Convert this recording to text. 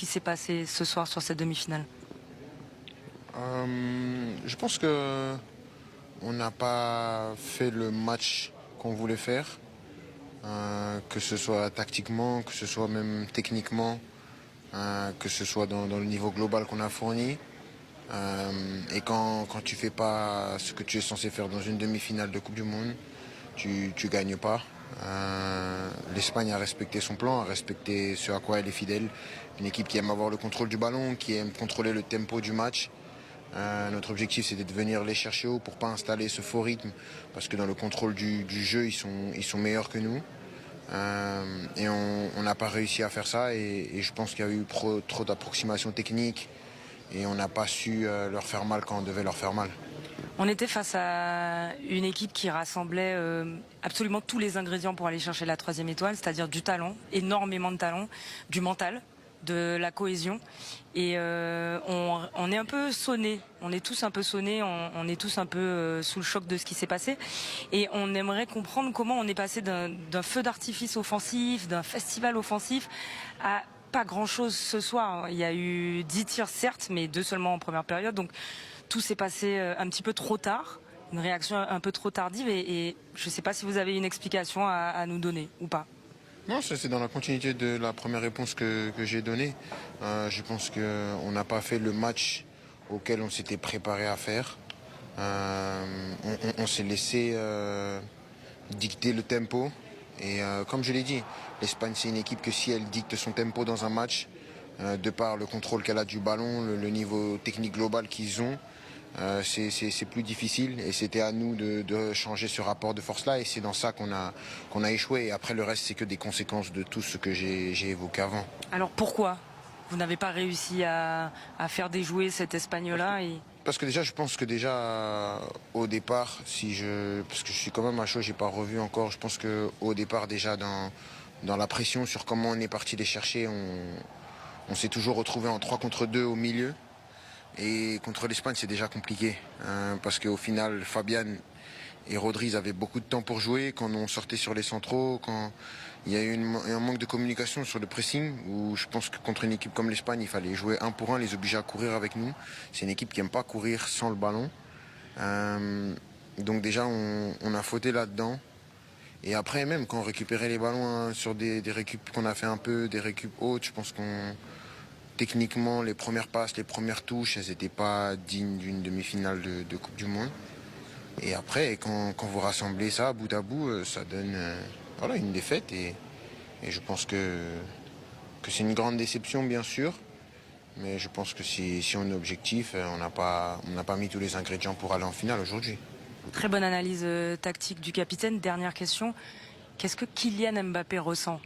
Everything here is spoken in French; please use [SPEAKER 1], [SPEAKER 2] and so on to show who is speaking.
[SPEAKER 1] qui s'est passé ce soir sur cette demi-finale?
[SPEAKER 2] Je pense que on n'a pas fait le match qu'on voulait faire, que ce soit tactiquement, que ce soit même techniquement, que ce soit dans le niveau global qu'on a fourni. Et quand tu fais pas ce que tu es censé faire dans une demi-finale de Coupe du Monde, tu gagnes pas. L'Espagne a respecté son plan, a respecté ce à quoi elle est fidèle. Une équipe qui aime avoir le contrôle du ballon, qui aime contrôler le tempo du match. Notre objectif, c'était de venir les chercher haut pour pas installer ce faux rythme, parce que dans le contrôle du jeu, ils sont meilleurs que nous. Et on n'a pas réussi à faire ça, et je pense qu'il y a eu trop d'approximations techniques, et on n'a pas su leur faire mal quand on devait leur faire mal.
[SPEAKER 1] On était face à une équipe qui rassemblait absolument tous les ingrédients pour aller chercher la 3e étoile, c'est-à-dire du talent, énormément de talent, du mental, de la cohésion. Et on est un peu sonnés, on est tous un peu sonnés, on est tous un peu sous le choc de ce qui s'est passé. Et on aimerait comprendre comment on est passé d'un feu d'artifice offensif, d'un festival offensif, à pas grand-chose ce soir. Il y a eu 10 tirs certes, mais 2 seulement en première période. Donc tout s'est passé un petit peu trop tard, une réaction un peu trop tardive. Et je ne sais pas si vous avez une explication à nous donner ou pas.
[SPEAKER 2] Non, c'est dans la continuité de la première réponse que j'ai donnée. Je pense qu'on n'a pas fait le match auquel on s'était préparé à faire. On s'est laissé dicter le tempo. Et comme je l'ai dit, l'Espagne, c'est une équipe que si elle dicte son tempo dans un match, de par le contrôle qu'elle a du ballon, le niveau technique global qu'ils ont, c'est plus difficile, et c'était à nous de changer ce rapport de force-là, et c'est dans ça qu'on a échoué. Et après, le reste, c'est que des conséquences de tout ce que j'ai évoqué avant.
[SPEAKER 1] Alors pourquoi vous n'avez pas réussi à faire déjouer cette Espagne-là
[SPEAKER 2] Parce que déjà, je pense que au départ, parce que je suis quand même à chaud, j'ai pas revu encore, je pense qu'au départ, déjà, dans la pression sur comment on est parti les chercher, on s'est toujours retrouvé en 3 contre 2 au milieu. Et contre l'Espagne, c'est déjà compliqué, parce qu'au final, Fabian et Rodri avaient beaucoup de temps pour jouer. Quand on sortait sur les centraux, quand il y a eu un manque de communication sur le pressing, où je pense que contre une équipe comme l'Espagne, il fallait jouer 1 pour 1, les obliger à courir avec nous. C'est une équipe qui n'aime pas courir sans le ballon. Donc déjà, on a fauté là-dedans. Et après, même quand on récupérait les ballons sur des récup qu'on a fait un peu, des récup hautes, je pense qu'on... Techniquement, les premières passes, les premières touches, elles n'étaient pas dignes d'une demi-finale de Coupe du Monde. Et après, quand vous rassemblez ça bout à bout, ça donne voilà, une défaite. Et je pense que c'est une grande déception, bien sûr. Mais je pense que si on est objectif, on n'a pas mis tous les ingrédients pour aller en finale aujourd'hui.
[SPEAKER 1] Très bonne analyse tactique du capitaine. Dernière question, qu'est-ce que Kylian Mbappé ressent